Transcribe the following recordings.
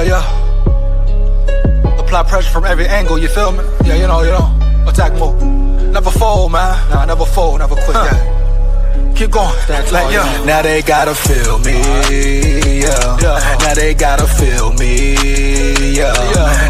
Yeah. Apply pressure from every angle, you feel me? Yeah, you know, attack move. Never fold, man. Nah, never fold, never quit, yeah. Keep going. Like, yeah. Now they gotta feel me, yeah. Now they gotta feel me, yeah.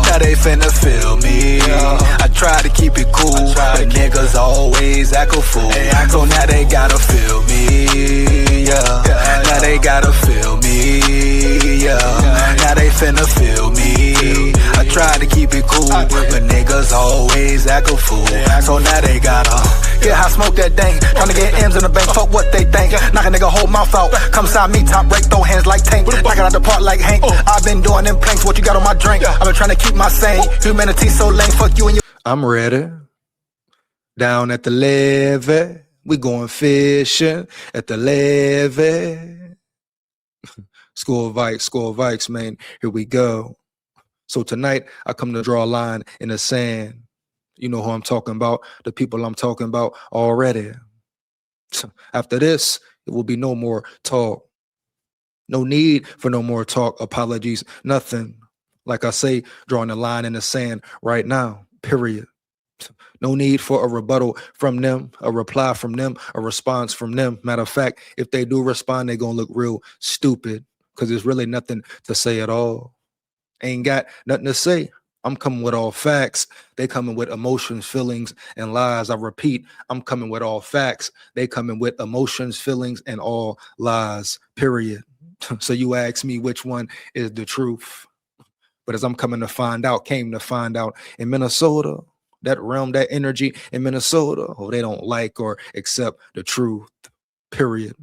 Now they finna feel me. I try to keep it cool, but niggas always act a fool. So now they gotta feel me, yeah. Now they gotta feel me, yeah. Now they finna feel me. I try to keep it cool, but niggas always act a fool. So now they gotta get high, smoke that thing. Tryna get M's in the bank, fuck what they think. Knock a nigga whole mouth out. Come sign me, top break, throw hands like Tank. Knock it out the park like Hank. I've been doing them planks, what you got on my drink? I've been trying to keep my sane. Humanity so lame, fuck you and your. I'm ready. Down at the levee, we going fishing at the levee. SKOL VIKES, man. Here we go. So tonight, I come to draw a line in the sand. You know who I'm talking about, the people I'm talking about already. After this, it will be no more talk. No need for no more talk, apologies, nothing. Like I say, drawing a line in the sand right now, period. No need for a rebuttal from them, a reply from them, a response from them. Matter of fact, if they do respond, they're going to look real stupid because there's really nothing to say at all. Ain't got nothing to say. I'm coming with all facts. They coming with emotions, feelings, and lies. I repeat, I'm coming with all facts. They coming with emotions, feelings, and all lies, period. So you ask me which one is the truth. But as I'm came to find out in Minnesota, that realm, that energy in Minnesota, they don't like or accept the truth, period.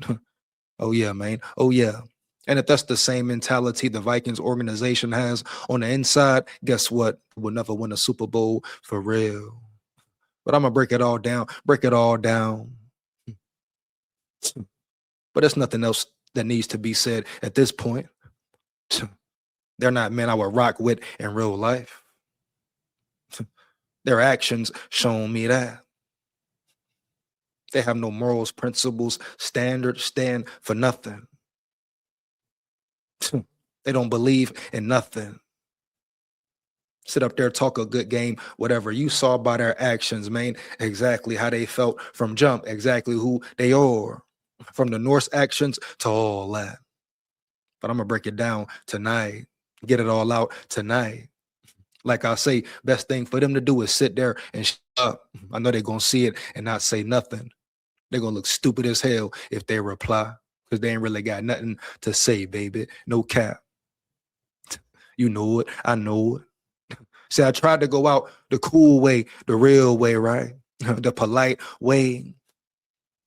Oh yeah, man. Oh yeah. And if that's the same mentality the Vikings organization has on the inside, guess what? We'll never win a Super Bowl for real. But I'm going to break it all down. But there's nothing else that needs to be said at this point. They're not men I would rock with in real life. Their actions shown me that. They have no morals, principles, standards, stand for nothing. They don't believe in nothing. Sit up there, talk a good game, whatever. You saw by their actions, man, exactly how they felt from jump, exactly who they are, from the Norse actions to all that. But I'm going to break it down tonight, get it all out tonight. Like I say, best thing for them to do is sit there and shut up. I know they're going to see it and not say nothing. They're going to look stupid as hell if they reply. Because they ain't really got nothing to say, baby. No cap. You know it. I know it. See, I tried to go out the cool way, the real way, right? The polite way.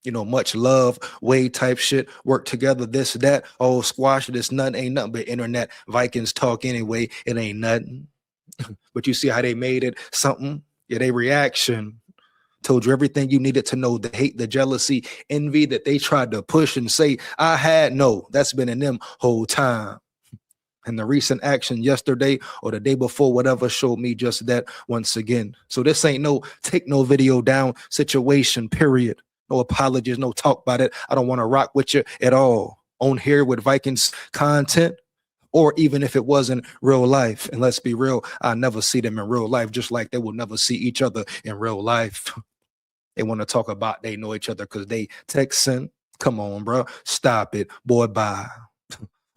You know, much love way type shit. Work together, this, that. Oh, squash this, nothing. Ain't nothing but internet Vikings talk anyway. It ain't nothing. But you see how they made it something? Yeah, they reaction. Told you everything you needed to know, the hate, the jealousy, envy that they tried to push and say, I had no, that's been in them whole time. And the recent action yesterday or the day before, whatever, showed me just that once again. So this ain't no take no video down situation, period. No apologies, no talk about it. I don't want to rock with you at all. On here with Vikings content, or even if it wasn't real life. And let's be real, I never see them in real life, just like they will never see each other in real life. They want to talk about they know each other because they texting. Come on, bro. Stop it. Boy, bye.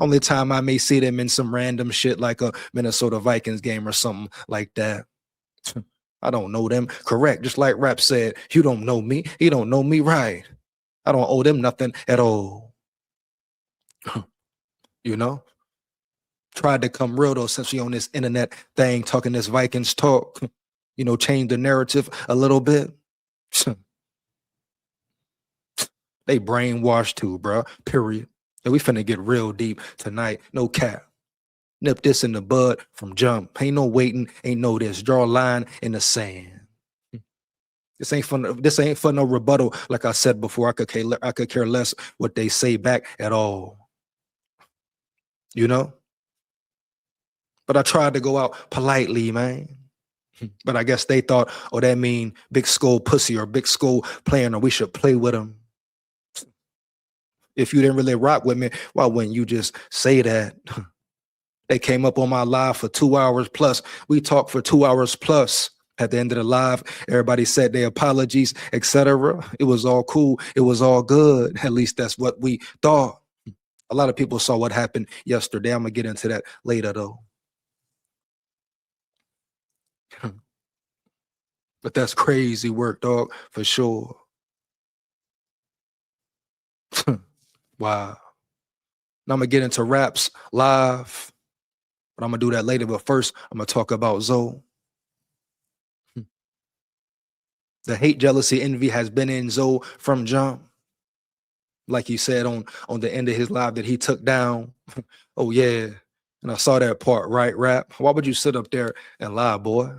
Only time I may see them in some random shit like a Minnesota Vikings game or something like that. I don't know them. Correct. Just like Rap said, you don't know me. You don't know me right. I don't owe them nothing at all. You know? Tried to come real though, since we on this internet thing, talking this Vikings talk. You know, change the narrative a little bit. They brainwashed too, bro. Period. And we finna get real deep tonight. No cap. Nip this in the bud from jump. Ain't no waiting. Ain't no this. Draw a line in the sand. This ain't for no rebuttal. Like I said before, I could care less what they say back at all. You know. But I tried to go out politely, man. But I guess they thought, oh, that mean big SKOL pussy or big SKOL playing, or we should play with him. If you didn't really rock with me, why wouldn't you just say that? They came up on my live for 2 hours plus. We talked for 2 hours plus. At the end of the live, everybody said their apologies, etc. It was all cool. It was all good. At least that's what we thought. A lot of people saw what happened yesterday. I'm going to get into that later, though. But that's crazy work, dog, for sure. Wow. Now I'm going to get into raps live, but I'm going to do that later. But first, I'm going to talk about Zoe. The hate, jealousy, envy has been in Zoe from jump. Like he said on the end of his live that he took down. Oh, yeah. And I saw that part, right, rap? Why would you sit up there and lie, boy?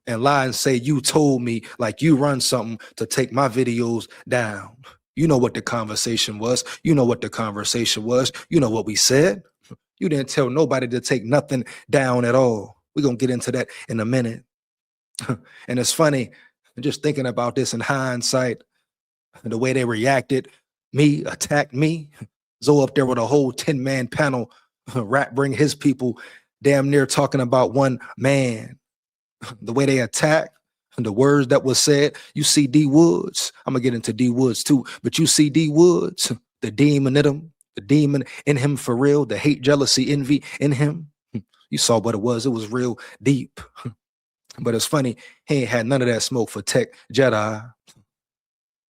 And lie and say you told me, like you run something to take my videos down. You know what the conversation was. You know what the conversation was. You know what we said. You didn't tell nobody to take nothing down at all. We're going to get into that in a minute. And it's funny, just thinking about this in hindsight, the way they reacted, me, attacked me, Zoe up there with a whole 10-man panel, rap bring his people damn near talking about one man. The way they attack, the words that was said, you see D Woods, I'm gonna get into D Woods too, but you see D Woods, the demon in him, the demon in him for real, the hate, jealousy, envy in him. You saw what it was real deep. But it's funny, he ain't had none of that smoke for Tech Jedi.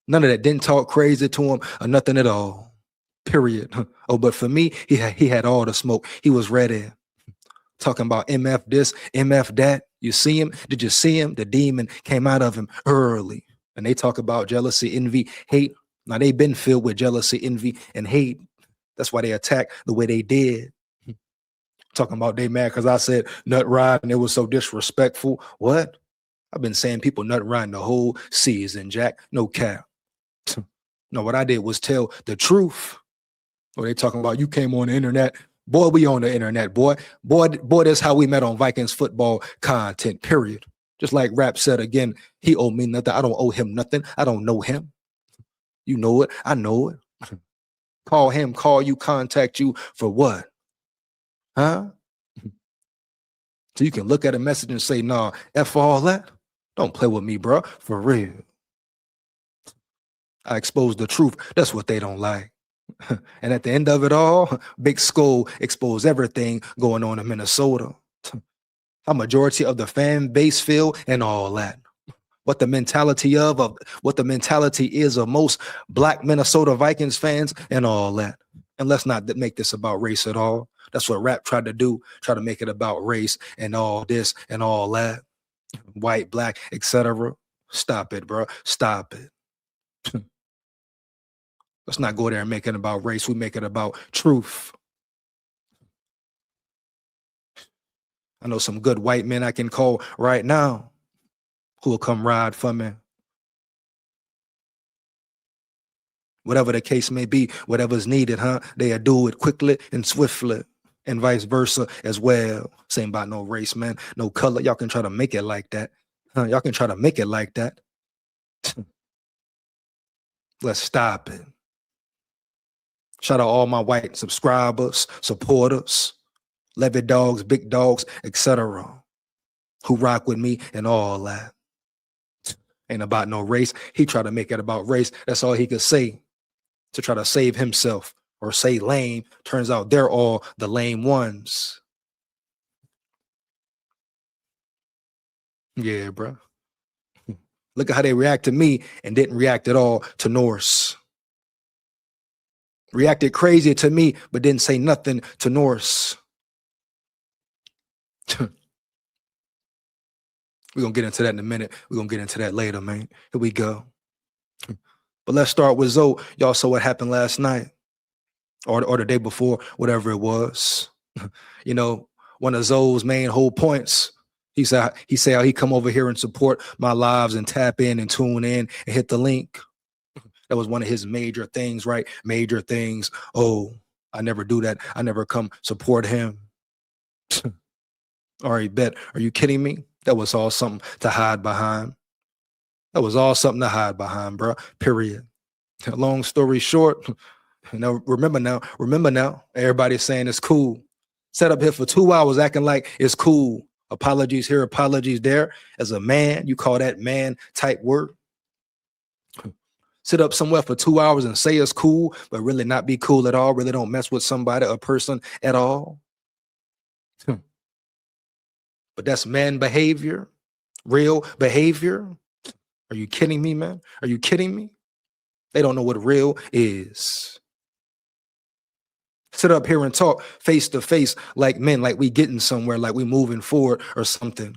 None of that, didn't talk crazy to him or nothing at all, period. Oh, but for me, he had all the smoke. He was ready. Talking about MF this, MF that. You see him? Did you see him? The demon came out of him early. And they talk about jealousy, envy, hate. Now they've been filled with jealousy, envy, and hate. That's why they attack the way they did. Talking about they mad because I said nut ride and it was so disrespectful. What? I've been saying people nut riding the whole season, Jack. No cap. No, what I did was tell the truth. Oh, they talking about you came on the internet. Boy, we on the internet, boy. Boy, that's how we met on Vikings football content, period. Just like Rap said again, he owe me nothing. I don't owe him nothing. I don't know him. You know it. I know it. Call him, call you, contact you for what? Huh? So you can look at a message and say, nah, F all that. Don't play with me, bro. For real. I exposed the truth. That's what they don't like. And at the end of it all, Big SKOL exposed everything going on in Minnesota. How majority of the fan base feel and all that. What the mentality is of most Black Minnesota Vikings fans and all that. And let's not make this about race at all. That's what Rap tried to do, try to make it about race and all this and all that. White, black, etc. Stop it, bro. Stop it. Let's not go there and make it about race. We make it about truth. I know some good white men I can call right now who will come ride for me. Whatever the case may be, whatever's needed, they'll do it quickly and swiftly. And vice versa as well. Same about no race, man. No color. Y'all can try to make it like that. Y'all can try to make it like that. Let's stop it. Shout out all my white subscribers, supporters, levy dogs, big dogs, etc. who rock with me and all that. Ain't about no race. He tried to make it about race. That's all he could say to try to save himself. Or say lame, turns out they're all the lame ones. Yeah, bro. Look at how they react to me and didn't react at all to Norse. Reacted crazy to me, but didn't say nothing to Norse. We're going to get into that in a minute. We're going to get into that later, man. Here we go. But let's start with Zoe. Y'all saw what happened last night. Or the day before, whatever it was. You know, one of Zoe's main whole points, he said how he come over here and support my lives and tap in and tune in and hit the link. That was one of his major things, right? Major things. Oh, I never do that. I never come support him. All right, bet. Are you kidding me? That was all something to hide behind. That was all something to hide behind, bro. Period. Long story short, remember now, everybody's saying it's cool. Sat up here for 2 hours acting like it's cool. Apologies here, apologies there. As a man, you call that man type work. Sit up somewhere for 2 hours and say it's cool, but really not be cool at all. Really don't mess with somebody, a person at all. But that's man behavior, real behavior. Are you kidding me, man? Are you kidding me? They don't know what real is. Sit up here and talk face to face like men, like we getting somewhere, like we moving forward or something.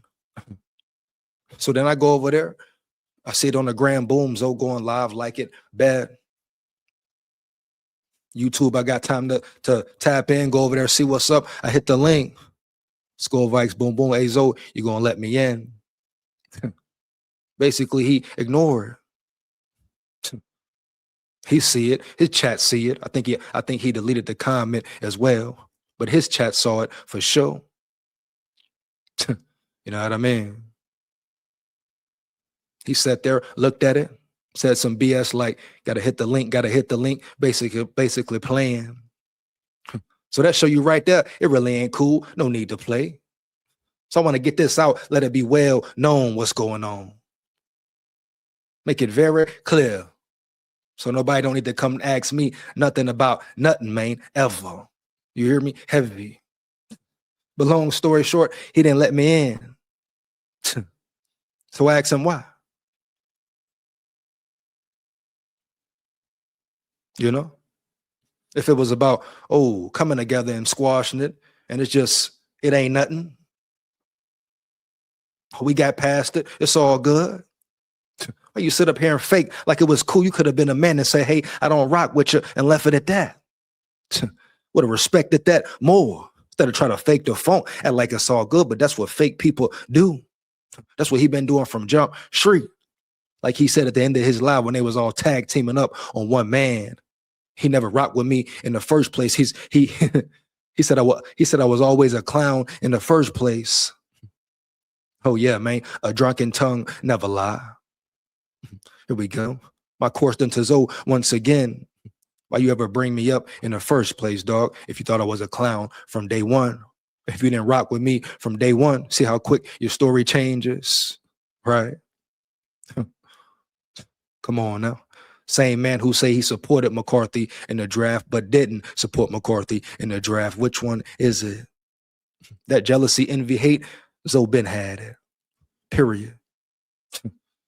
So then I go over there. I see it on the gram, boom, Zoe going live, like it, bad. YouTube, I got time to tap in, go over there, see what's up. I hit the link. SKOL VIKES, boom, boom. Hey, Zoe, you going to let me in? Basically, he ignored. He see it. His chat see it. I think he deleted the comment as well. But his chat saw it for sure. You know what I mean? He sat there, looked at it, said some BS like, gotta hit the link, basically playing. So that show you right there, it really ain't cool. No need to play. So I want to get this out, let it be well known what's going on. Make it very clear. So nobody don't need to come and ask me nothing about nothing, man, ever. You hear me? Heavy. But long story short, he didn't let me in. So I asked him why. You know? If it was about, coming together and squashing it, and it's just, it ain't nothing. We got past it. It's all good. Why you sit up here and fake like it was cool? You could have been a man and say, hey, I don't rock with you, and left it at that. Would have respected that more instead of trying to fake the phone, act like it's all good. But that's what fake people do. That's what he been doing from jump street. Like he said at the end of his live when they was all tag teaming up on one man. He never rocked with me in the first place. He said I was always a clown in the first place. Oh yeah, man. A drunken tongue never lie. Here we go. My course into Zoe once again. Why you ever bring me up in the first place, dog? If you thought I was a clown from day one. If you didn't rock with me from day one, see how quick your story changes, right? Come on now. Same man who say he supported McCarthy in the draft, but didn't support McCarthy in the draft. Which one is it? That jealousy, envy, hate, Zoe been had it. Period.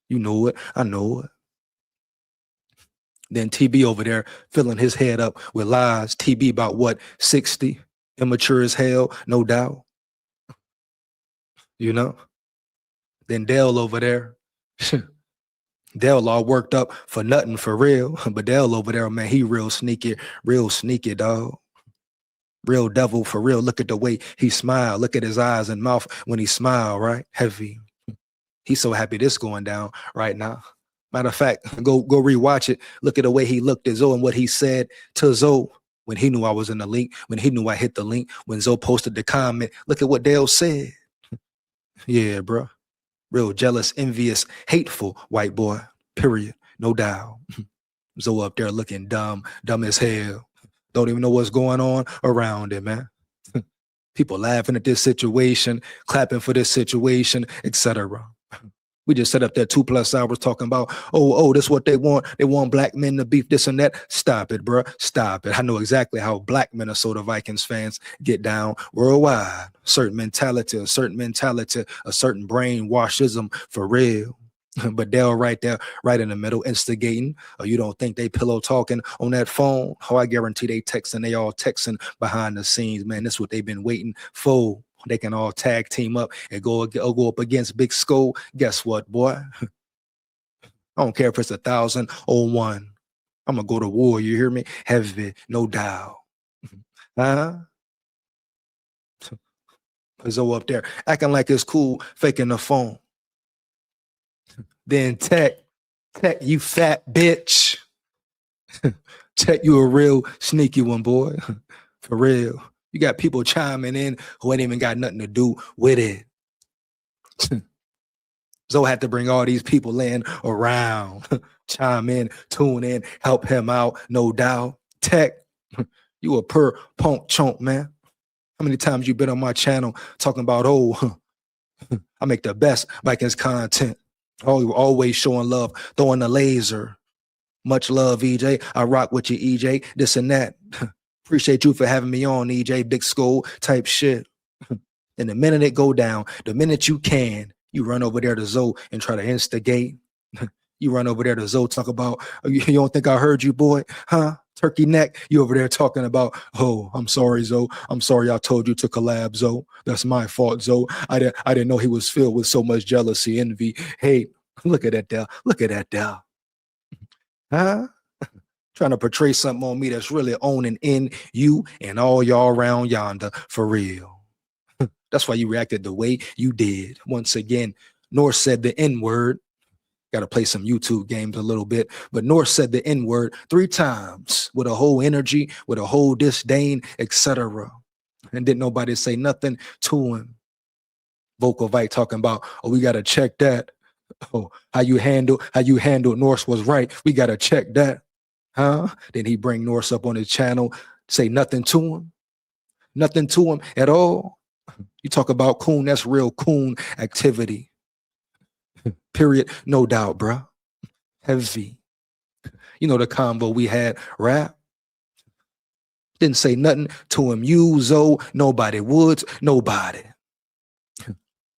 You know it. I know it. Then TB over there filling his head up with lies. TB about what? 60? Immature as hell, no doubt. You know? Then Dale over there. Dale all worked up for nothing for real. But Dale over there, man, he real sneaky, dog. Real devil for real. Look at the way he smiled. Look at his eyes and mouth when he smiled, right? Heavy. He's so happy this going down right now. Matter of fact, go rewatch it. Look at the way he looked at Zoe and what he said to Zoe when he knew I was in the link, when he knew I hit the link, when Zoe posted the comment. Look at what Dale said. Yeah, bro. Real jealous, envious, hateful white boy, period. No doubt. Zoe up there looking dumb as hell. Don't even know what's going on around it, man. People laughing at this situation, clapping for this situation, etc. We just set up there 2+ hours talking about, this is what they want. They want black men to beef this and that. Stop it, bro. Stop it. I know exactly how black Minnesota Vikings fans get down worldwide. Certain mentality, a certain brainwashism for real. But Dale right there, right in the middle, instigating. You don't think they pillow talking on that phone? Oh, I guarantee they texting. They all texting behind the scenes, man. That's what they've been waiting for. They can all tag team up and go up against Big SKOL. Guess what, boy? I don't care if it's 1,001. I'm gonna go to war. You hear me? Heavy, no doubt. Zoe up there acting like it's cool, faking the phone. Then Tech, you fat bitch. Tech, you a real sneaky one, boy. For real. You got people chiming in who ain't even got nothing to do with it. Zoe had to bring all these people in around, chime in, tune in, help him out, no doubt. Tech, you a punk chunk, man. How many times you been on my channel talking about, oh, I make the best Vikings content. Oh, always showing love, throwing the laser. Much love, EJ. I rock with you, EJ. This and that. Appreciate you for having me on, EJ. Big SKOL type shit. And the minute it go down, the minute you can, you run over there to Zoe and try to instigate. You run over there to Zoe, talk about, you don't think I heard you, boy? Huh? Turkey neck. You over there talking about, oh, I'm sorry, Zoe. I'm sorry I told you to collab, Zoe. That's my fault, Zoe. I didn't know he was filled with so much jealousy, envy, hate. Look at that there. Look at that there. Huh? Trying to portray something on me that's really owning in you and all y'all around yonder, for real. That's why you reacted the way you did. Once again, North said the N-word. Got to play some YouTube games a little bit. But North said the N-word 3 times with a whole energy, with a whole disdain, etc. And didn't nobody say nothing to him. Vocal Vike talking about, oh, we got to check that. Oh, how you handle Norse was right. We got to check that. Huh? Then he bring Norse up on his channel, say nothing to him. Nothing to him at all. You talk about coon, that's real coon activity. Period. No doubt, bruh. Heavy. You know the combo we had, rap. Didn't say nothing to him. You, Zoe, nobody. Woods, nobody.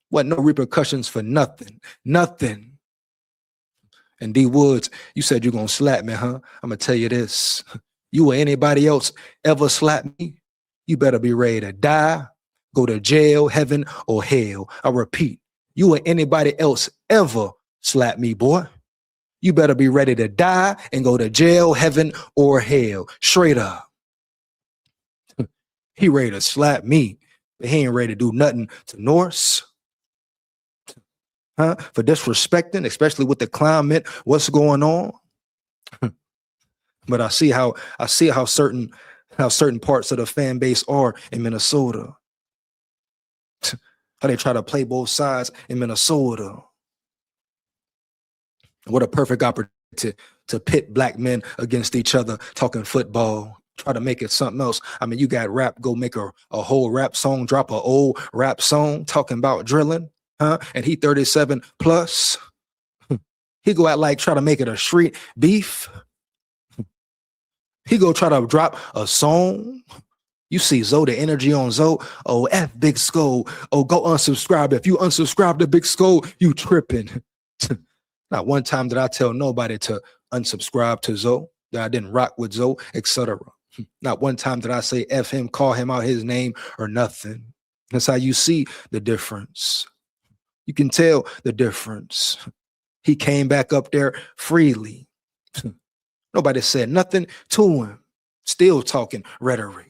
What? No repercussions for nothing. Nothing. And D Woods, you said you're going to slap me, huh? I'm going to tell you this. You or anybody else ever slap me, you better be ready to die, go to jail, heaven, or hell. I repeat, you or anybody else ever slap me, boy, you better be ready to die and go to jail, heaven, or hell. Straight up. He ready to slap me, but he ain't ready to do nothing to Norse. Huh? For disrespecting, especially with the climate, what's going on. But I see how certain parts of the fan base are in Minnesota. How they try to play both sides in Minnesota. What a perfect opportunity to pit black men against each other, talking football. Try to make it something else. I mean, you got rap, go make a whole rap song, drop an old rap song talking about drilling. Huh? And he 37 plus. He go out like try to make it a street beef. He go try to drop a song. You see Zoe, the energy on Zoe. Oh, F Big SKOL. Oh, go unsubscribe. If you unsubscribe to Big SKOL, you tripping. Not one time did I tell nobody to unsubscribe to Zoe, that I didn't rock with Zoe, etc. Not one time did I say F him, call him out his name or nothing. That's how you see the difference. You can tell the difference. He came back up there freely. Nobody said nothing to him. Still talking rhetoric.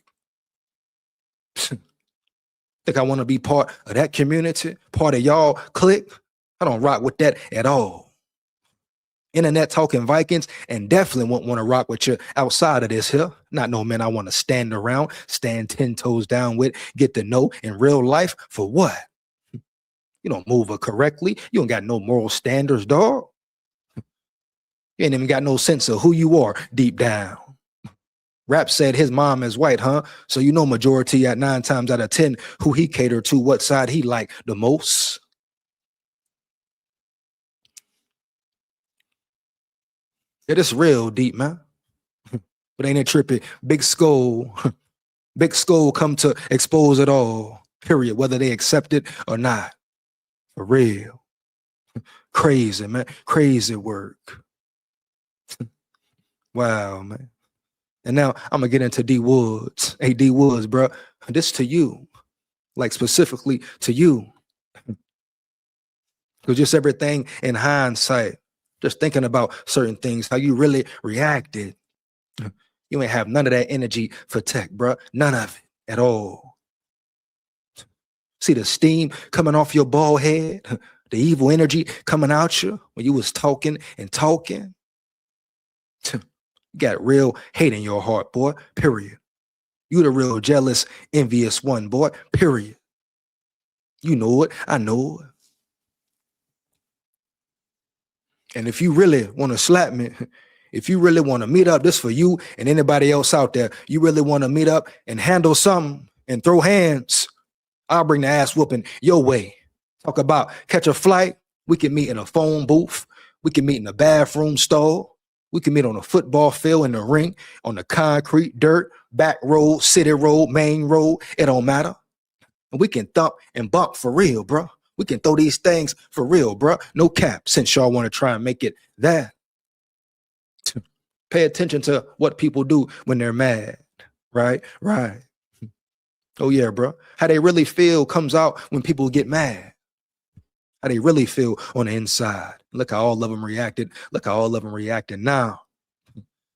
Think I want to be part of that community, part of y'all clique? I don't rock with that at all. Internet talking Vikings, and definitely won't want to rock with you outside of this here. Not no man I want to stand around, stand 10 toes down with, get to know in real life for what? You don't move her correctly. You don't got no moral standards, dog. You ain't even got no sense of who you are deep down. Rap said his mom is white, huh? So you know majority at 9 times out of 10 who he catered to, what side he liked the most. It is real deep, man. But ain't it trippy? Big SKOL. Big SKOL come to expose it all, period, whether they accept it or not. For real. Crazy, man. Crazy work. Wow, man. And now I'm going to get into D Woods. Hey, D Woods, bro. This to you. Like specifically to you. Because just everything in hindsight, just thinking about certain things, how you really reacted. You ain't have none of that energy for tech, bro. None of it at all. See the steam coming off your bald head? The evil energy coming out you when you was talking and talking? You got real hate in your heart, boy, period. You the real jealous, envious one, boy, period. You know it. I know it. And if you really want to slap me, if you really want to meet up, this for you and anybody else out there, you really want to meet up and handle something, and throw hands. I'll bring the ass whooping your way. Talk about catch a flight. We can meet in a phone booth. We can meet in a bathroom stall. We can meet on a football field, in the ring, on the concrete, dirt, back road, city road, main road. It don't matter. And we can thump and bump for real, bro. We can throw these things for real, bro. No cap, since y'all want to try and make it that. Pay attention to what people do when they're mad, right? Right. Oh, yeah, bro. How they really feel comes out when people get mad. How they really feel on the inside. Look how all of them reacted. Look how all of them reacting now.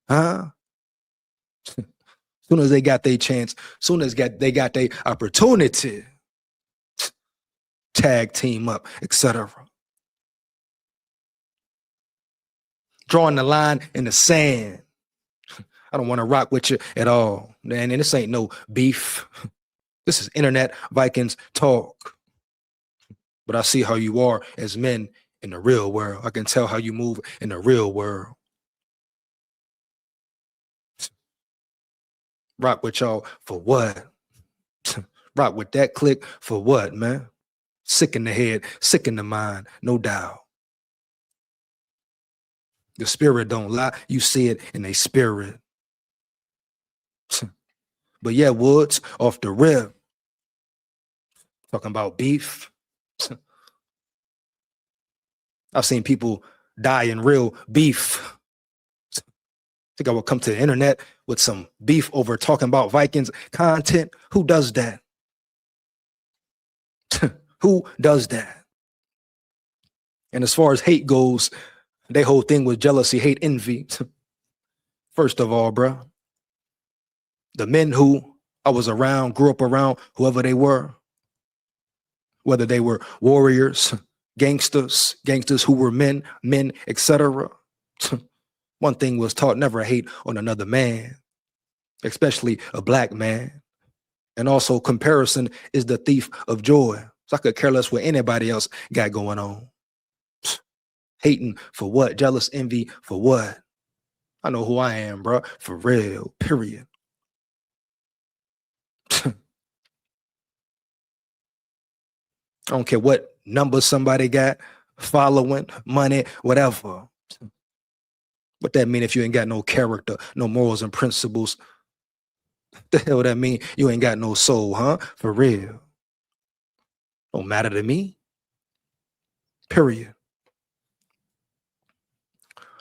Huh? Soon as they got their chance, soon as they got their opportunity, tag team up, etc. Drawing the line in the sand. I don't want to rock with you at all. Man, and this ain't no beef. This is internet Vikings talk. But I see how you are as men in the real world. I can tell how you move in the real world. Rock with y'all for what? Rock with that clique for what, man? Sick in the head, sick in the mind, no doubt. The spirit don't lie. You see it in a spirit. But yeah, Woods, off the rip. Talking about beef. I've seen people die in real beef. I think I would come to the internet with some beef over talking about Vikings content. Who does that? Who does that? And as far as hate goes, their whole thing was jealousy, hate, envy. First of all, bro, the men who I was around, grew up around, whoever they were, whether they were warriors, gangsters who were men, etc. One thing was taught: never hate on another man, especially a black man. And also, comparison is the thief of joy. So I could care less what anybody else got going on. Hating for what? Jealous, envy for what? I know who I am, bro. For real, period. I don't care what number somebody got, following, money, whatever. What that mean if you ain't got no character, no morals and principles? The hell that mean? You ain't got no soul, huh? For real. Don't matter to me. Period.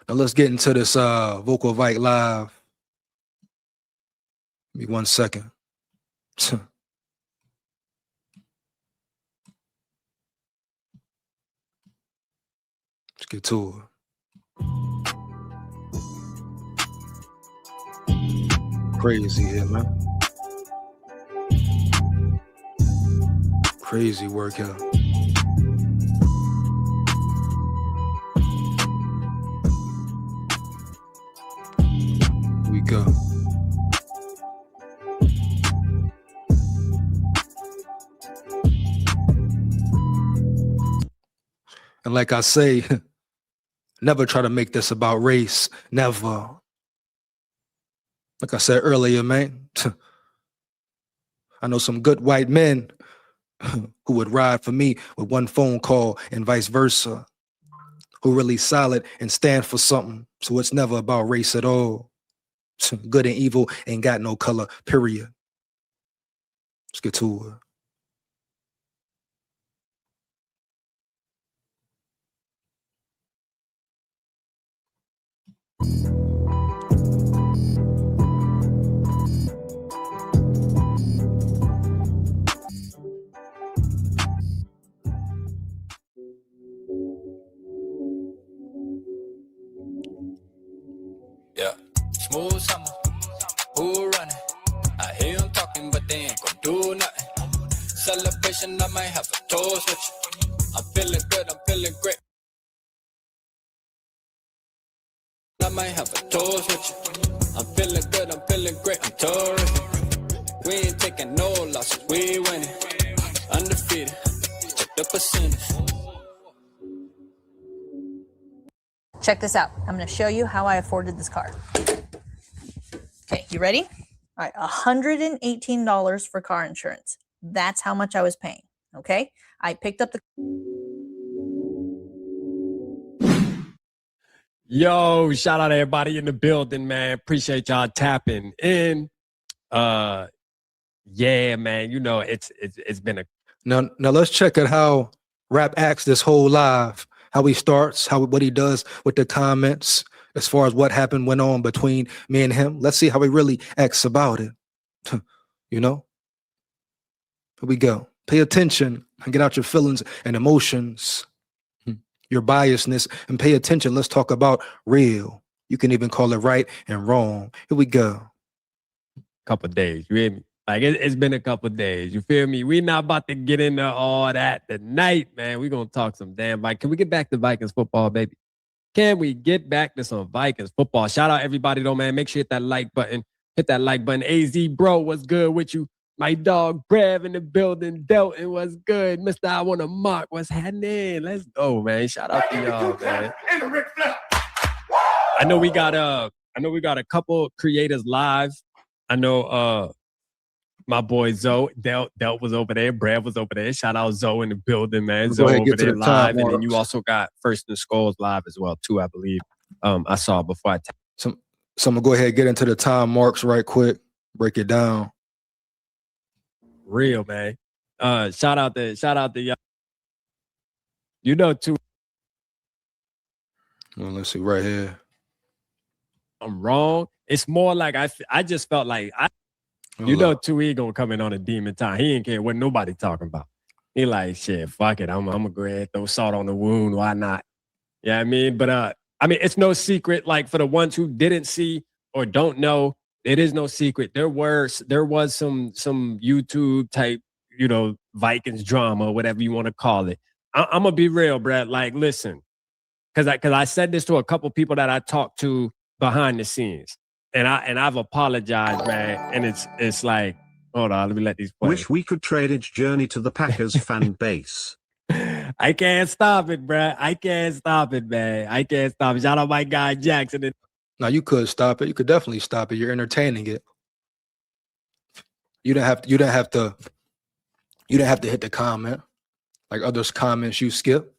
Now let's get into this Vocal Vike Live. Give me 1 second. Let's get to it. Crazy here, man. Crazy work here. Here we go. And like I say, never try to make this about race. Never. Like I said earlier, man, I know some good white men who would ride for me with one phone call and vice versa, who really solid and stand for something. So it's never about race at all. Good and evil ain't got no color, period. Let's get to it. Yeah, smooth summer, who running? I hear them talking, but they ain't gonna do nothing. Celebration, I might have a toast with you. I'm feeling good, I'm feeling great. I might have a toast with you. I'm feeling good, I'm feeling great, I'm terrific. We ain't taking no losses, we winning. Undefeated, check the percentage. Check this out. I'm going to show you how I afforded this car. Okay, you ready? All right, $118 for car insurance. That's how much I was paying. Okay. I picked up the. Yo, shout out to everybody in the building, man. Appreciate y'all tapping in. Yeah, man. You know, it's been a Now let's check out how Rap acts this whole live. How he starts, what he does with the comments, as far as what went on between me and him. Let's see how he really acts about it. You know? Here we go. Pay attention and get out your feelings and emotions, your biasness, and pay attention. Let's talk about real. You can even call it right and wrong. Here we go. couple days. You hear me? Like it's been a couple days. You feel me? We not about to get into all that tonight, man. We gonna talk some damn Vikings. Can we get back to Vikings football, baby? Can we get back to some Vikings football? Shout out everybody though, man. Make sure you hit that like button. Hit that like button. AZ bro, what's good with you? My dog Brev in the building. Delton, what's good? Mr. I wanna mark. What's happening? Let's go, man. Shout out to y'all, man. I know we got a couple creators live. I know my boy Zoe, Delt was over there. Brad was over there. Shout out Zoe in the building, man. Zoe over there live. And then you also got First and SKOL live as well, too, I believe. I saw before I So I'm gonna go ahead and get into the time marks right quick. Break it down. Real, man. Shout out to y'all. You know, too. Well, let's see right here. I'm wrong. It's more like I just felt like you know, too, he gonna come in on a demon time. He ain't care what nobody talking about. He like, shit, fuck it. I'm gonna go ahead, throw salt on the wound. Why not? Yeah, I mean, but I mean, it's no secret. Like for the ones who didn't see or don't know, it is no secret. There was some YouTube type, you know, Vikings drama, whatever you want to call it. I'm gonna be real, Brad. Like, listen, because I said this to a couple people that I talked to behind the scenes. And I've apologized, man. And it's like, hold on, let me let these play. Wish we could trade its journey to the Packers fan base. I can't stop it, bro. I can't stop it, man. I can't stop it. Shout out my guy Jackson. Now you could stop it. You could definitely stop it. You're entertaining it. You didn't have to hit the comment like others' comments you skip.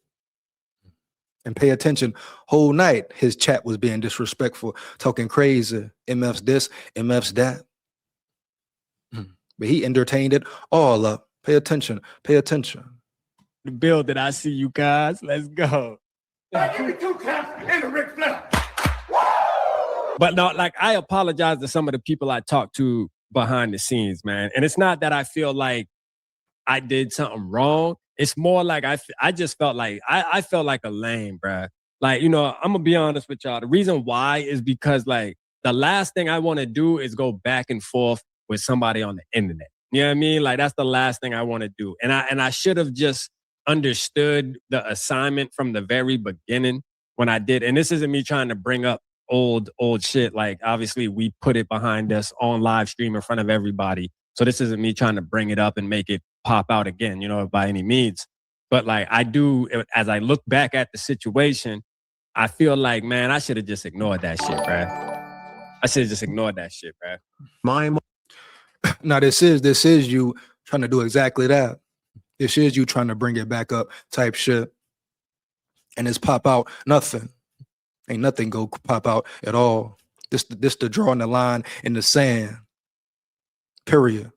And pay attention. Whole night, his chat was being disrespectful, talking crazy. MF's this, MF's that. But he entertained it all up. Pay attention. Pay attention. The building, I see you guys. Let's go. Give me 2 counts and a Ric Flair. But no, like I apologize to some of the people I talked to behind the scenes, man. And it's not that I feel like I did something wrong. It's more like I just felt like I felt like a lame, bruh. Like, you know, I'm gonna be honest with y'all. The reason why is because like the last thing I want to do is go back and forth with somebody on the internet. You know what I mean? Like that's the last thing I want to do. And I should have just understood the assignment from the very beginning when I did. And this isn't me trying to bring up old shit. Like obviously we put it behind us on live stream in front of everybody. So this isn't me trying to bring it up and make it pop out again, you know, by any means. But like I do, as I look back at the situation, I feel like, man, I should have just ignored that shit, bruh. I should have just ignored that shit, bruh. Now this is you trying to do exactly that. This is you trying to bring it back up type shit. And it's pop out nothing. Ain't nothing go pop out at all. This the drawing the line in the sand. Period.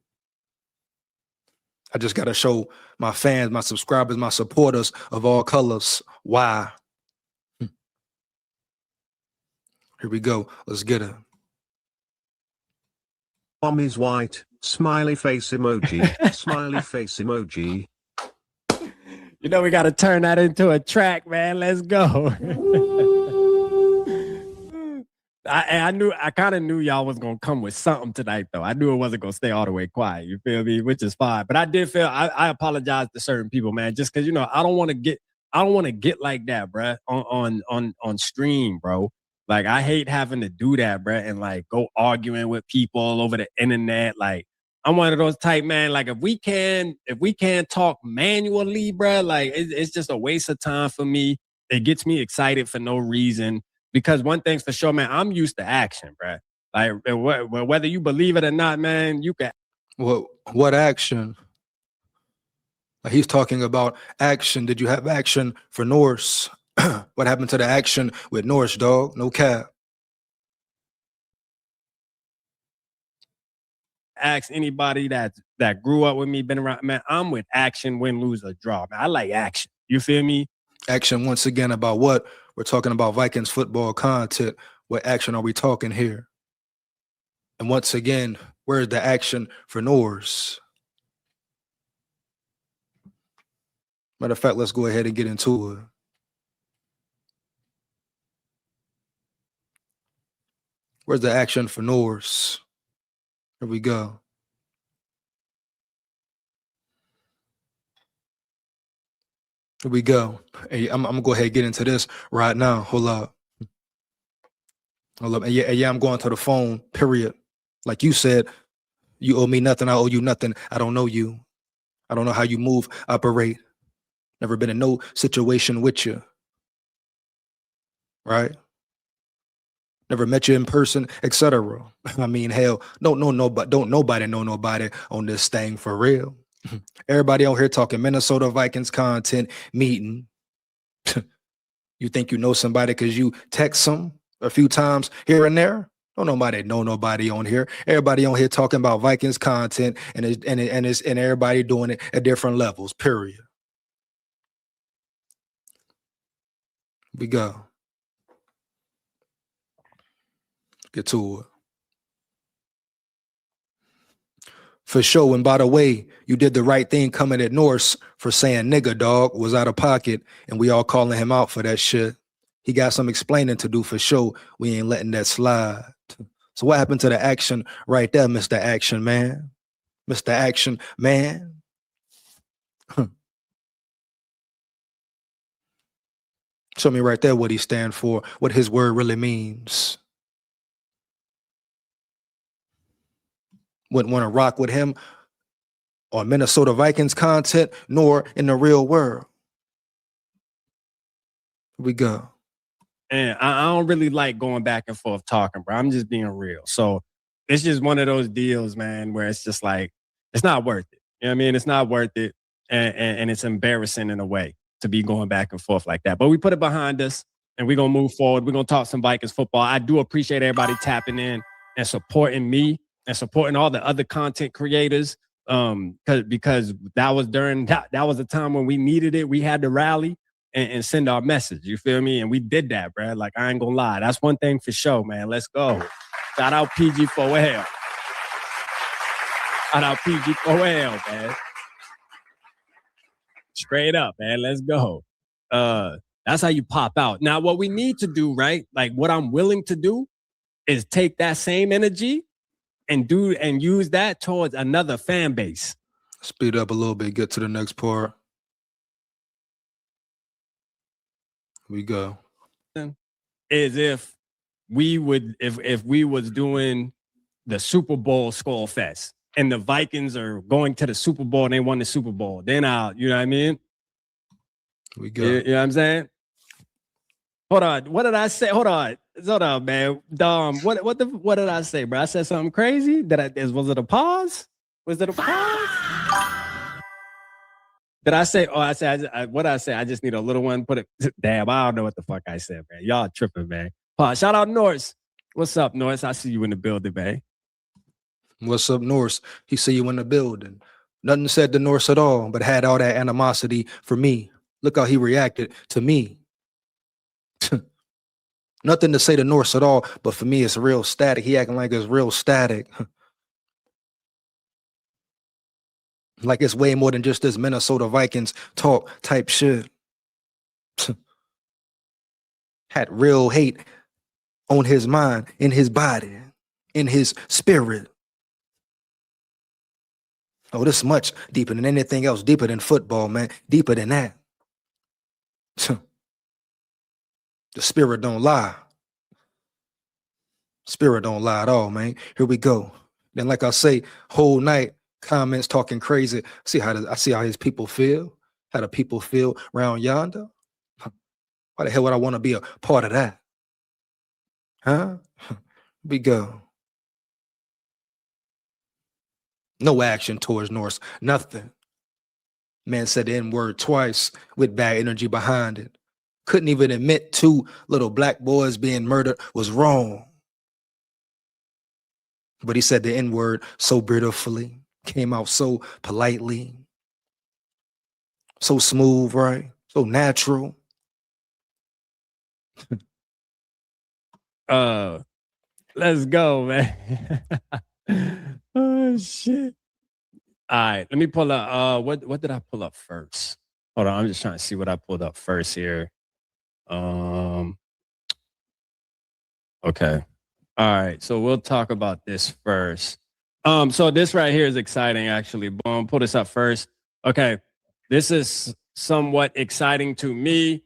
I just got to show my fans, my subscribers, my supporters of all colors why. Here we go. Let's get it. Mom is white. Smiley face emoji. Smiley face emoji. You know, we got to turn that into a track, man. Let's go. I kind of knew y'all was going to come with something tonight, though. I knew it wasn't going to stay all the way quiet. You feel me? Which is fine. But I did feel, I apologize to certain people, man, just because, you know, I don't want to get like that, bruh, on stream, bro. Like, I hate having to do that, bruh, and like go arguing with people all over the internet. Like, I'm one of those type, man. Like, if we can talk manually, bruh, like it's just a waste of time for me. It gets me excited for no reason. Because one thing's for sure, man, I'm used to action, bruh. Like whether you believe it or not, man, you can. What action? Like, he's talking about action. Did you have action for Norse? What happened to the action with Norse, dog? No cap. Ask anybody that grew up with me, been around, man, I'm with action, win, lose, or draw. Man, I like action. You feel me? Action once again about what? We're talking about Vikings football content. What action are we talking here? And once again, where's the action for Norse? Matter of fact, let's go ahead and get into it. Where's the action for Norse? Here we go. Here we go. Hey, I'm gonna go ahead and get into this right now. Hold up. And yeah, I'm going to the phone, period. Like you said, you owe me nothing, I owe you nothing. I don't know you. I don't know how you move, operate. Never been in no situation with you. Right? Never met you in person, etc. I mean, hell, don't nobody know nobody on this thing for real. Everybody out here talking Minnesota Vikings content meeting. You think you know somebody because you text them a few times here and there? Don't nobody know nobody on here. Everybody on here talking about Vikings content, and everybody doing it at different levels. Period. We go. Get to it. For sure. And by the way, you did the right thing coming at Norse for saying nigga, dog, was out of pocket, and we all calling him out for that shit. He got some explaining to do for sure. We ain't letting that slide. So what happened to the action right there, Mr. Action Man? Mr. Action Man? Show me right there what he stand for, what his word really means. Wouldn't want to rock with him on Minnesota Vikings content, nor in the real world. Here we go. And I don't really like going back and forth talking, bro. I'm just being real. So it's just one of those deals, man, where it's just like, it's not worth it. You know what I mean? It's not worth it. And it's embarrassing in a way to be going back and forth like that. But we put it behind us and we're going to move forward. We're going to talk some Vikings football. I do appreciate everybody tapping in and supporting me and supporting all the other content creators. Because that was during that was a time when we needed it. We had to rally and send our message. You feel me? And we did that, bro. Like, I ain't gonna lie. That's one thing for sure, man. Let's go. Shout out PG4L. Shout out PG4L, man. Straight up, man. Let's go. That's how you pop out. Now, what we need to do, right? Like, what I'm willing to do is take that same energy and use that towards another fan base. Speed up a little bit, get to the next part. We go. Is if we was doing the Super Bowl SKOL Fest and the Vikings are going to the Super Bowl and they won the Super Bowl, then you know what I mean? We go. You know what I'm saying? Hold on. What did I say? Hold on, man. Dom, what did I say, bro? I said something crazy. Was it a pause? Was it a pause? Did I say? Oh, I said. What did I say? I just need a little one. Put it. Damn, I don't know what the fuck I said, man. Y'all tripping, man. Pause. Shout out Norse. What's up, Norse? I see you in the building, man. What's up, Norse? He see you in the building. Nothing said to Norse at all, but had all that animosity for me. Look how he reacted to me. Nothing to say to Norse at all, but for me, it's real static. He acting like it's real static. Like it's way more than just this Minnesota Vikings talk type shit. Had real hate on his mind, in his body, in his spirit. Oh, this is much deeper than anything else, deeper than football, man. Deeper than that. The spirit don't lie. Spirit don't lie at all, man. Here we go. Then, like I say, whole night, comments talking crazy. I see how his people feel. How the people feel around yonder. Why the hell would I want to be a part of that? Huh? Here we go. No action towards Norse, nothing. Man said the N-word twice with bad energy behind it. Couldn't even admit 2 little black boys being murdered was wrong. But he said the N-word so beautifully, came out so politely, so smooth, right? So natural. Let's go, man. Oh shit. All right, let me pull up. What did I pull up first? Hold on, I'm just trying to see what I pulled up first here. Okay. All right, so we'll talk about this first. So this right here is exciting, actually. Boom, pull this up first. Okay, this is somewhat exciting to me.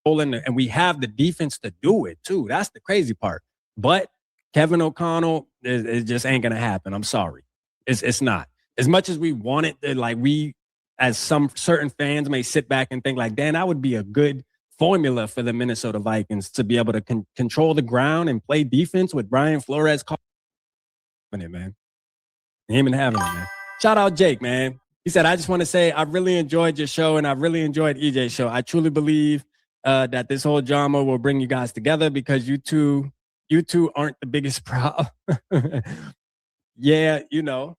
And we have the defense to do it too. That's the crazy part. But Kevin O'Connell, it just ain't gonna happen. I'm sorry, it's not. As much as we want it, like we, as some certain fans may sit back and think like, Dan, that would be a good formula for the Minnesota Vikings to be able to control the ground and play defense with Brian Flores. It, man. He ain't been having it, man. Shout out Jake, man. He said, I just want to say I really enjoyed your show and I really enjoyed EJ's show. I truly believe that this whole drama will bring you guys together because you two aren't the biggest problem. Yeah, you know.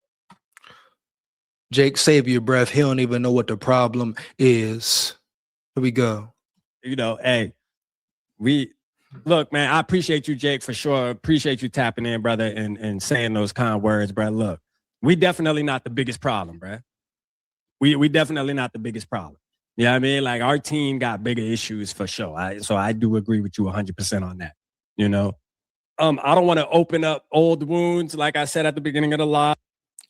Jake, save your breath. He don't even know what the problem is. Here we go. You know, hey, look, man, I appreciate you, Jake, for sure. Appreciate you tapping in, brother, and saying those kind words, bro. Look, we definitely not the biggest problem, bro. We definitely not the biggest problem. You know what I mean? Like, our team got bigger issues for sure. So I do agree with you 100% on that, you know? I don't want to open up old wounds, like I said at the beginning of the live.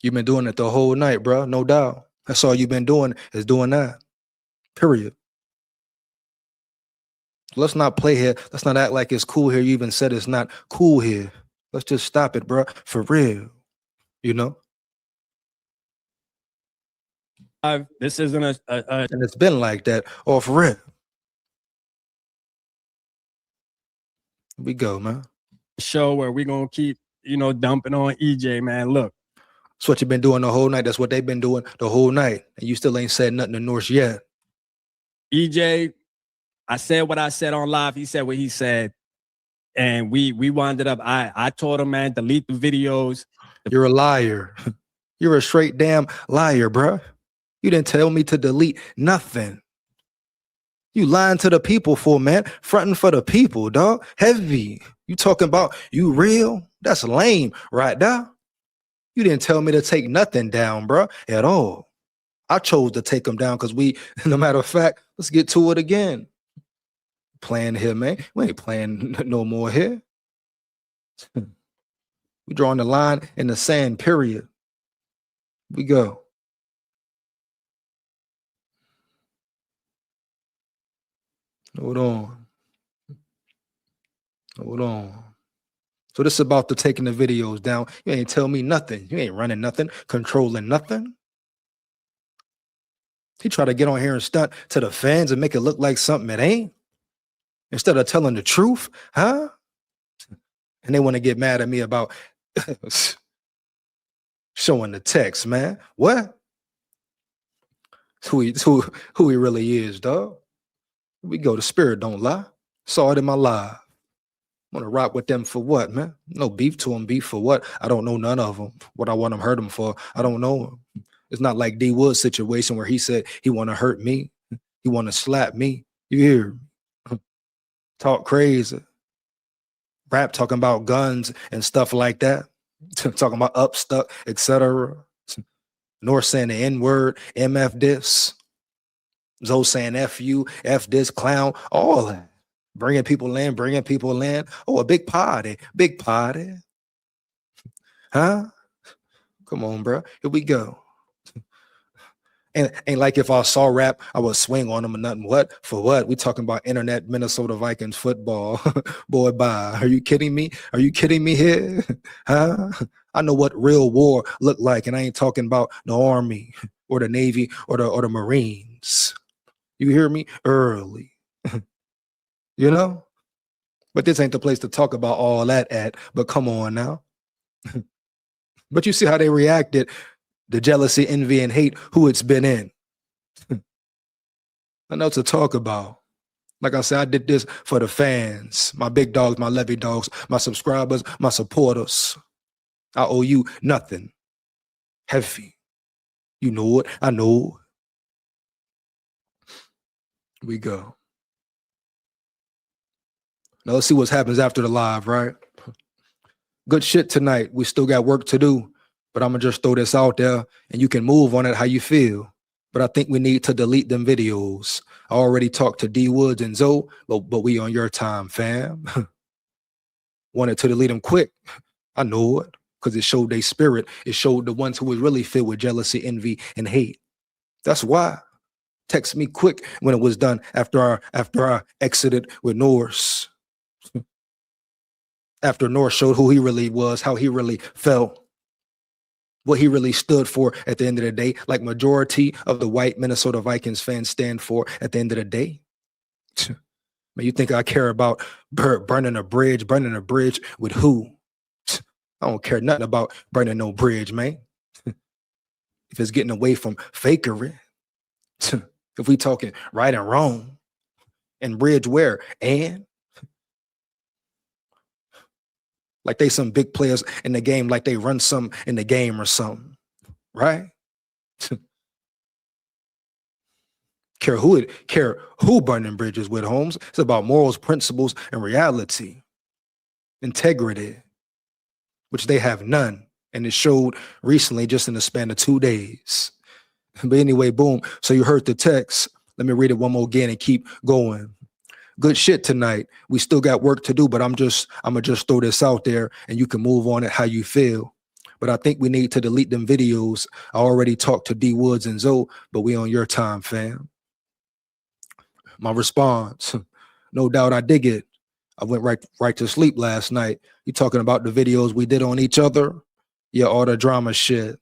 You've been doing it the whole night, bro. No doubt. That's all you've been doing is doing that. Period. Let's not play here. Let's not act like it's cool here. You even said it's not cool here. Let's just stop it, bro. For real. You know? This isn't a and it's been like that off rip. Here we go, man. Show where we're going to keep, you know, dumping on EJ, man. Look. That's what you've been doing the whole night. That's what they've been doing the whole night. And you still ain't said nothing to Norse yet. EJ, I said what I said on live. He said what he said. And we wound it up. I told him, man, delete the videos. You're a liar. You're a straight damn liar, bro. You didn't tell me to delete nothing. You lying to the people for, man. Fronting for the people, dog. Heavy. You talking about you real? That's lame right there. You didn't tell me to take nothing down, bro, at all. I chose to take them down because no matter of fact, let's get to it again. Playing here, man. We ain't playing no more here. We drawing the line in the sand, period. We go. Hold on. So this is about the taking the videos down. You ain't tell me nothing. You ain't running nothing, controlling nothing. He tried to get on here and stunt to the fans and make it look like something it ain't. Instead of telling the truth, huh? And they want to get mad at me about showing the text, man. What? Who he really is, dog. We go. The spirit don't lie. Saw it in my life. Want to rock with them for what, man? No beef to them. Beef for what? I don't know none of them. What I want them hurt them for, I don't know them. It's not like D Wood's situation where he said he want to hurt me. He want to slap me. You hear me? Talk crazy. Rap talking about guns and stuff like that. Talking about upstuck, etc. North saying the N-word, MF this. Zoe saying F you, F this, clown, all that. Bringing people in. Oh, a big party. Huh? Come on, bro. Here we go. And ain't like if I saw rap, I would swing on them or nothing. What? For what? We talking about internet Minnesota Vikings football. Boy, bye. Are you kidding me? Are you kidding me here? Huh? I know what real war look like, and I ain't talking about the Army or the Navy or the Marines. You hear me? Early. You know? But this ain't the place to talk about all that at. But come on now. But you see how they reacted, the jealousy, envy, and hate, who it's been in. Enough to talk about. Like I said, I did this for the fans, my big dogs, my levy dogs, my subscribers, my supporters. I owe you nothing. Heavy. You know it. I know it. We go. Now let's see what happens after the live, right? Good shit tonight. We still got work to do, but I'm going to just throw this out there and you can move on it how you feel. But I think we need to delete them videos. I already talked to D Woods and Zoe, but we on your time, fam. Wanted to delete them quick. I know it, because it showed their spirit. It showed the ones who was really filled with jealousy, envy, and hate. That's why. Text me quick when it was done after I exited with Norse. After Norse showed who he really was, how he really felt, what he really stood for at the end of the day, like majority of the white Minnesota Vikings fans stand for at the end of the day. Man, you think I care about burning a bridge with who? I don't care nothing about burning no bridge, man. If it's getting away from fakery, if we talking right and wrong, and bridge where? And like they some big players in the game, like they run some in the game or something, right? Care who burning bridges with, Holmes. It's about morals, principles, and reality, integrity, which they have none, and it showed recently just in the span of 2 days. But anyway, boom. So you heard the text. Let me read it one more again and keep going. Good shit tonight. We still got work to do, but I'm gonna just throw this out there and you can move on it how you feel. But I think we need to delete them videos. I already talked to D Woods and Zoe, but we on your time, fam. My response, no doubt I dig it. I went right to sleep last night. You talking about the videos we did on each other? Yeah, all the drama shit.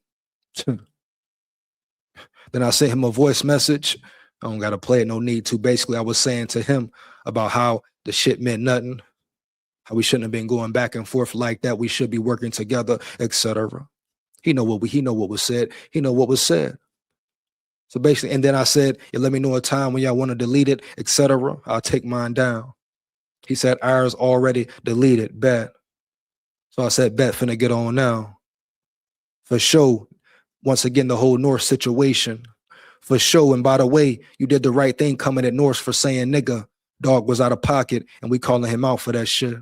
Then I sent him a voice message. I don't got to play it, no need to. Basically, I was saying to him about how the shit meant nothing, how we shouldn't have been going back and forth like that. We should be working together, etc. He know what was said. He know what was said. So basically, and then I said, yeah, let me know a time when y'all want to delete it, etc. I'll take mine down. He said, ours already deleted, bet. So I said, bet, finna get on now. For sure, once again, the whole North situation. For sure, and by the way, you did the right thing coming at North for saying nigga. Dog was out of pocket, and we calling him out for that shit.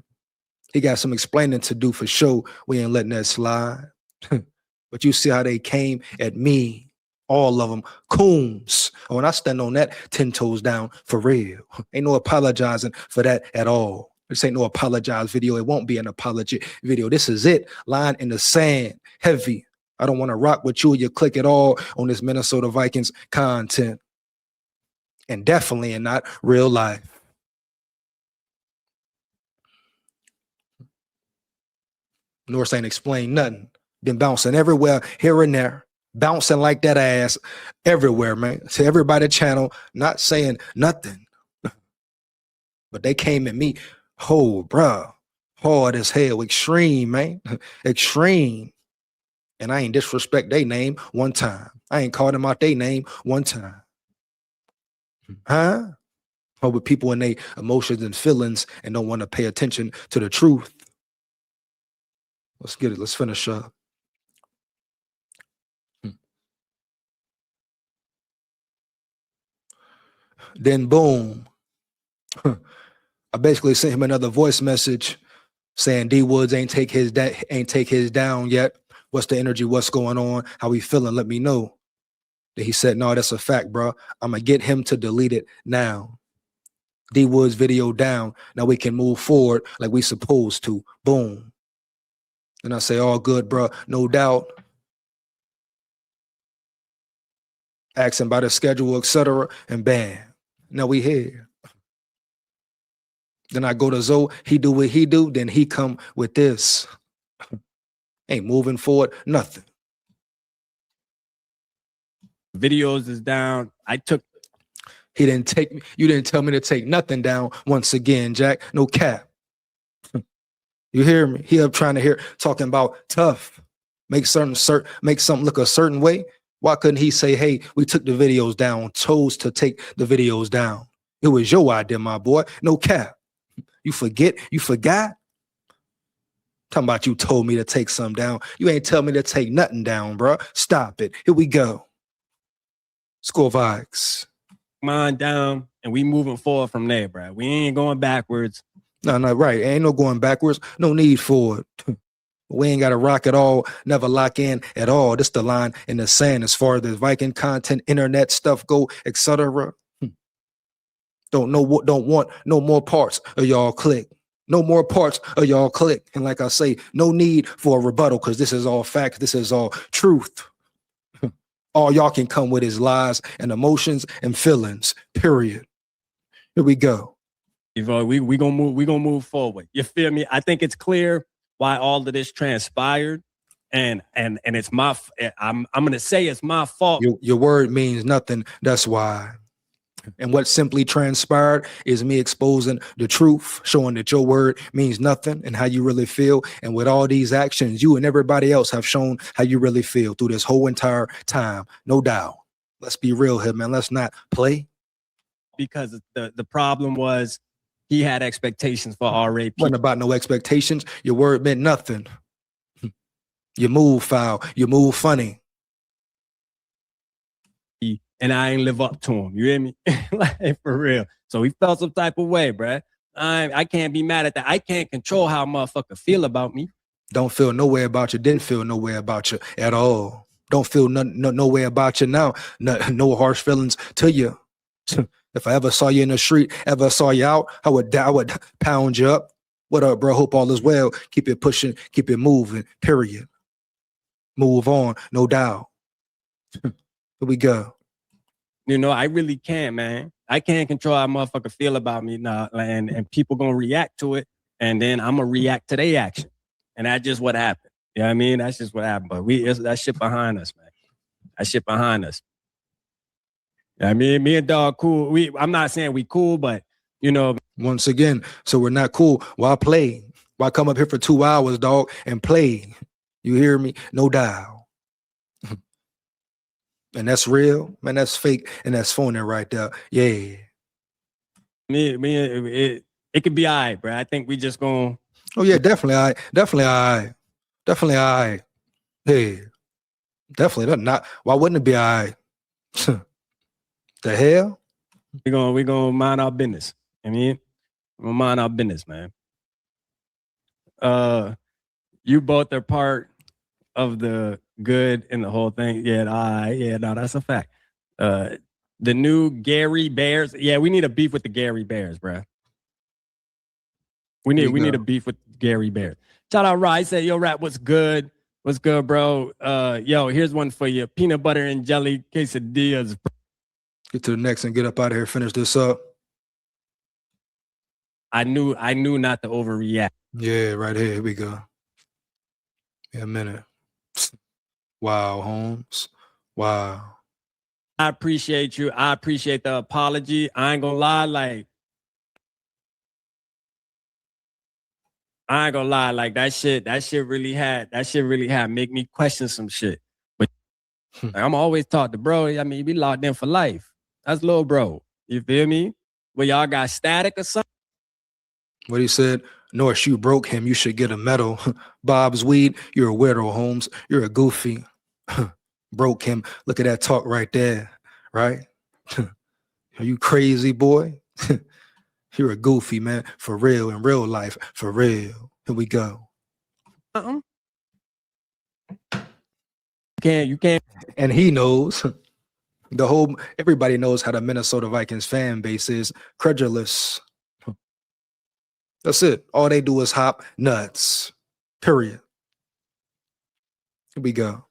He got some explaining to do for sure. We ain't letting that slide. But you see how they came at me, all of them, coons. Oh, and I stand on that 10 toes down for real. Ain't no apologizing for that at all. This ain't no apologize video. It won't be an apology video. This is it. Line in the sand, heavy. I don't want to rock with you or you click at all on this Minnesota Vikings content. And definitely in not real life. Norse ain't explained nothing. Been bouncing everywhere, here and there. Bouncing like that ass everywhere, man. To everybody channel, not saying nothing. But they came at me, oh, bruh, hard as hell, extreme, man. Extreme. And I ain't disrespect their name one time. I ain't called them out their name one time. Huh? Or with people in their emotions and feelings and don't want to pay attention to the truth. Let's get it. Let's finish up. Then boom. I basically sent him another voice message saying D Woods ain't take his down yet. What's the energy? What's going on? How he feeling? Let me know. Then he said, no, that's a fact, bro. I'm gonna get him to delete it now. D Woods video down. Now we can move forward like we supposed to. Boom. And I say, all good, bro. No doubt. Asking about the schedule, etc. And bam. Now we here. Then I go to Zoe. He do what he do. Then he come with this. Ain't moving forward. Nothing. Videos is down. He didn't take me. You didn't tell me to take nothing down once again, Jack. No cap. You hear me? He up trying to hear talking about tough. Make something look a certain way. Why couldn't he say, hey, we took the videos down, chose to take the videos down? It was your idea, my boy. No cap. You forgot? Talking about you told me to take some down. You ain't tell me to take nothing down, bro. Stop it. Here we go. SKOL VIKES. Mind down, and we moving forward from there, bro. We ain't going backwards. No, right. Ain't no going backwards. No need for it. We ain't got to rock at all. Never lock in at all. This the line in the sand as far as the Viking content, internet stuff go, etc. Don't want no more parts of y'all click. No more parts of y'all click. And like I say, no need for a rebuttal because this is all facts. This is all truth. All y'all can come with is lies and emotions and feelings. Period. Here we go. We gonna move forward. You feel me? I think it's clear why all of this transpired, and it's I'm gonna say it's my fault. Your word means nothing. That's why. And what simply transpired is me exposing the truth, showing that your word means nothing and how you really feel. And with all these actions, you and everybody else have shown how you really feel through this whole entire time. No doubt. Let's be real here, man. Let's not play. Because the problem was he had expectations for RAP. Wasn't about no expectations. Your word meant nothing. You move foul. You move funny. And I ain't live up to him. You hear me? Like, for real. So he felt some type of way, bruh. I can't be mad at that. I can't control how a motherfucker feel about me. Don't feel no way about you. Didn't feel no way about you at all. Don't feel no way about you now. No harsh feelings to you. If I ever saw you in the street, ever saw you out, I would pound you up. What up, bro? Hope all is well. Keep it pushing. Keep it moving. Period. Move on. No doubt. Here we go. You know, I really can't, man. I can't control how a motherfucker feel about me now, and people gonna react to it, and then I'm gonna react to their action, and that's just what happened. You know what I mean? That's just what happened. But that shit behind us, man. That shit behind us. You know what I mean, me and dog cool. I'm not saying we cool, but you know. Once again, so we're not cool. Why play? Why come up here for 2 hours, dog, and play? You hear me? No doubt. And that's real, man. That's fake, and that's phony right there. Yeah. It could be all right, bro. I think we just gonna. Oh yeah, definitely. Definitely all right. Hey, definitely not. Why wouldn't it be all right? The hell? We gonna mind our business. I mean, we're gonna mind our business, man. You both are part of the good in the whole thing. Yeah, no, that's a fact. The new Gary Bears. Yeah, we need a beef with the Gary Bears, bro. We need a beef with Gary Bears. Shout out Rye, say, yo, Rap, what's good? What's good, bro? Yo, here's one for you. Peanut butter and jelly quesadillas. Get to the next and get up out of here. Finish this up. I knew not to overreact. Yeah, right here. Here we go. Yeah, a minute. Wow, Holmes. Wow. I appreciate you. I appreciate the apology. I ain't gonna lie, like that shit really had make me question some shit. But like, I'm always taught to bro, I mean, you be locked in for life. That's little bro. You feel me? Well, y'all got static or something? What he said, Norris, you broke him. You should get a medal. Bob's weed, you're a weirdo, Holmes. You're a goofy. Broke him. Look at that talk right there, right? Are you crazy, boy? You're a goofy, man. For real, in real life. For real. Here we go. You can't. And he knows. Everybody knows how the Minnesota Vikings fan base is. Credulous. That's it. All they do is hop nuts. Period. Here we go.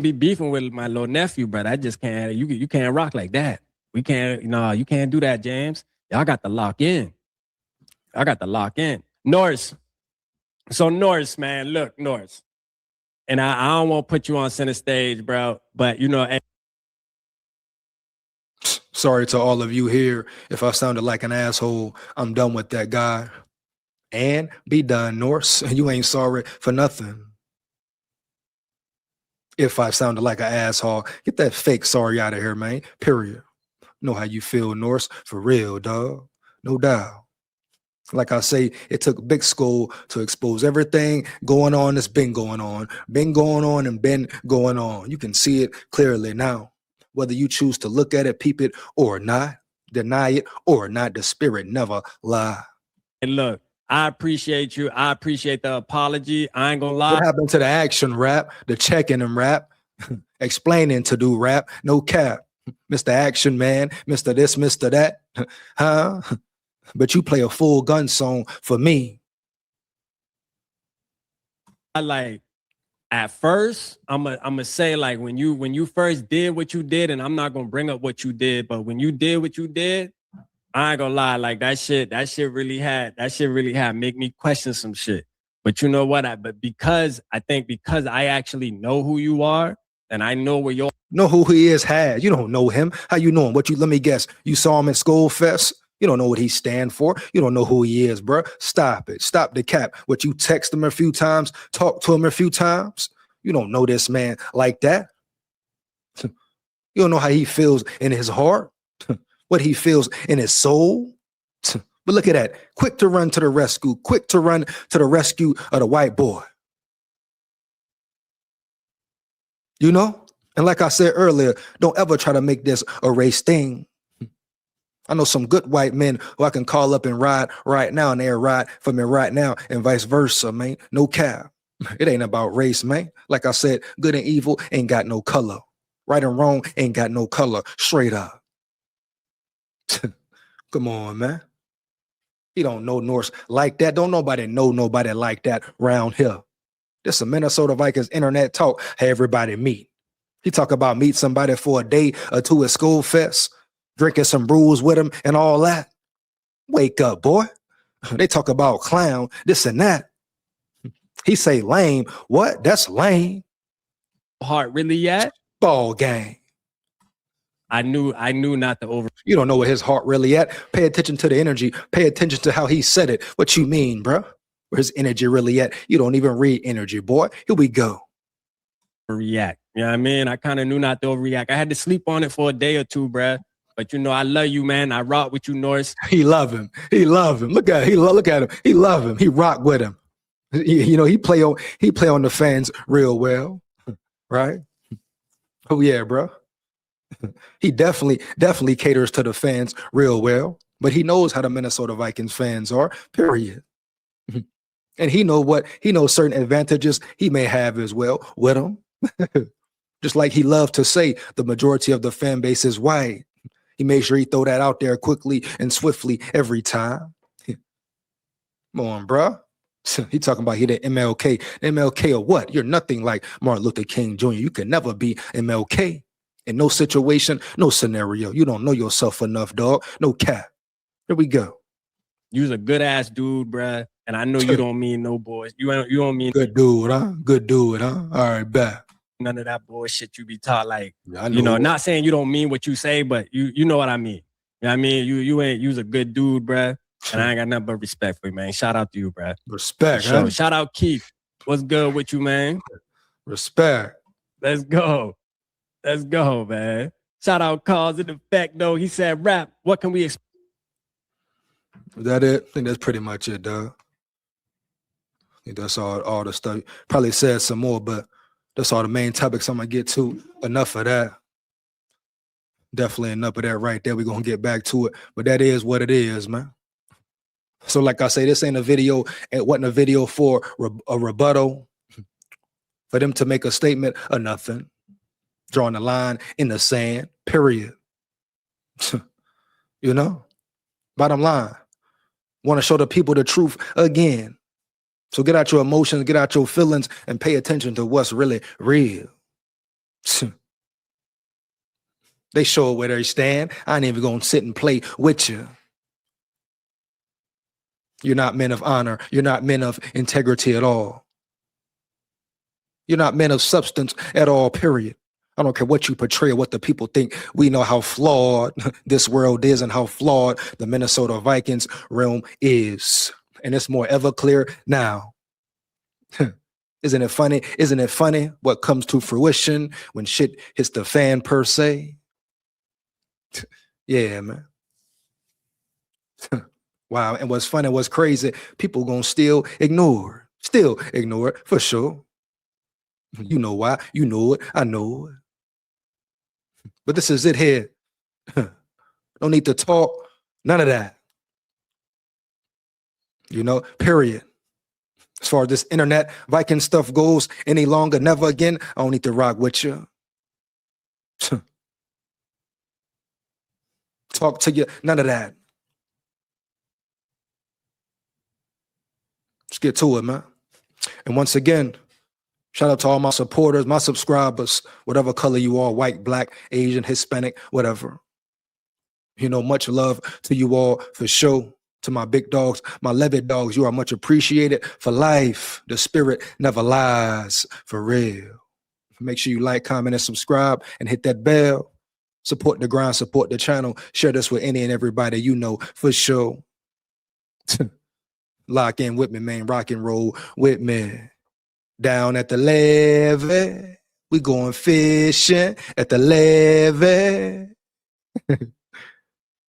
Be beefing with my little nephew, but I just can't. You can't rock like that. We can't. No, you can't do that, James. Y'all got to lock in. Norris. So Norris, man, look, Norris. And I don't want to put you on center stage, bro. But you know. Sorry to all of you here if I sounded like an asshole. I'm done with that guy. and be done, Norse. You ain't sorry for nothing. If I sounded like an asshole, get that fake sorry out of here, man. Period. Know how you feel, Norse. For real, dog. No doubt. Like I say, it took Big SKOL to expose everything going on that's been going on and been going on. You can see it clearly now. Whether you choose to look at it, peep it, or not, deny it or not, the spirit never lie. And look, I appreciate you. I appreciate the apology. I ain't gonna lie. What happened to the action rap, the checking and rap, explaining to do rap, no cap, Mr. Action Man, Mr. This, Mr. That, huh? But you play a full gun song for me. I like at first, I'm gonna say like when you first did what you did, and I'm not gonna bring up what you did, but when you did what you did, I ain't gonna lie, like that shit really had make me question some shit. But you know what? Because I actually know who you are, and I know where you're. Know who he is? You don't know him. How you know him? Let me guess. You saw him at SKOL Fest. You don't know what he stand for. You don't know who he is, bro. Stop it. Stop the cap. What, you text him a few times, talk to him a few times. You don't know this man like that. You don't know how he feels in his heart, what he feels in his soul. But look at that. Quick to run to the rescue. Quick to run to the rescue of the white boy. You know? And like I said earlier, don't ever try to make this a race thing. I know some good white men who I can call up and ride right now, and they'll ride for me right now, and vice versa, man. No cap. It ain't about race, man. Like I said, good and evil ain't got no color. Right and wrong ain't got no color. Straight up. Come on, man. You don't know Norse like that. Don't nobody know nobody like that round here. This is Minnesota Vikings internet talk. Hey, everybody meet. He talk about meet somebody for a day or two at SKOL Fest, drinking some brews with him and all that. Wake up, boy. They talk about clown, this and that. He say lame. What? That's lame. Heart really at? Ball game. I knew not to over. You don't know where his heart really at. Pay attention to the energy. Pay attention to how he said it. What you mean, bro? Where his energy really at? You don't even read energy, boy. Here we go. React. You know what I mean? I kind of knew not to overreact. I had to sleep on it for a day or two, bruh. But you know, I love you, man. I rock with you, Norris. He love him. He love him. Look at him. He love him. He rock with him. You know, he play on the fans real well, right? Oh yeah, bro. He definitely caters to the fans real well. But he knows how the Minnesota Vikings fans are. Period. And he knows certain advantages he may have as well with him. Just like he loved to say, the majority of the fan base is white. He made sure he throw that out there quickly and swiftly every time. Come on, bro. He talking about he the MLK. MLK or what? You're nothing like Martin Luther King Jr. You can never be MLK. In no situation, no scenario. You don't know yourself enough, dog. No cap. Here we go. You's a good ass dude, bruh. And I know you don't mean no boys. You don't mean good dude, huh? Good dude, huh? All right, bet. None of that bullshit you be taught. Like, you know, not saying you don't mean what you say, but you know what I mean. You know what I mean? You's a good dude, bruh. And I ain't got nothing but respect for you, man. Shout out to you, bruh. Respect, huh? Huh? Shout out Keith. What's good with you, man? Respect. Let's go. Let's go, man. Shout out Cause and Effect, though. He said, rap, what can we expect? Is that it? I think that's pretty much it, dog. I think that's all the stuff. Probably said some more, but that's all the main topics I'm going to get to. Enough of that. Definitely enough of that right there. We're going to get back to it. But that is what it is, man. So like I say, this ain't a video. It wasn't a video for a rebuttal. For them to make a statement or nothing. Drawing a line in the sand, period. You know? Bottom line. Want to show the people the truth again. So get out your emotions, get out your feelings, and pay attention to what's really real. They show where they stand. I ain't even going to sit and play with you. You're not men of honor. You're not men of integrity at all. You're not men of substance at all, period. I don't care what you portray or what the people think. We know how flawed this world is and how flawed the Minnesota Vikings realm is. and it's more ever clear now. Isn't it funny? Isn't it funny what comes to fruition when shit hits the fan per se? Yeah, man. Wow. And what's funny, what's crazy, people gonna still ignore it for sure. You know why? You know it. I know it. But this is it here. No need to talk. None of that. You know, period. As far as this internet Viking stuff goes, any longer, never again, I don't need to rock with you. Talk to you, none of that. Let's get to it, man. And once again, shout out to all my supporters, my subscribers, whatever color you are, white, black, Asian, Hispanic, whatever. You know, much love to you all for sure. To my big dogs, my levied dogs, you are much appreciated for life. The spirit never lies, for real. Make sure you like, comment, and subscribe, and hit that bell. Support the grind, support the channel. Share this with any and everybody you know, for sure. Lock in with me, man. Rock and roll with me. Down at the levee, we going fishing at the levee.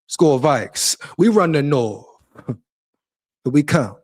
SKOL VIKES, we run the north. Here we come.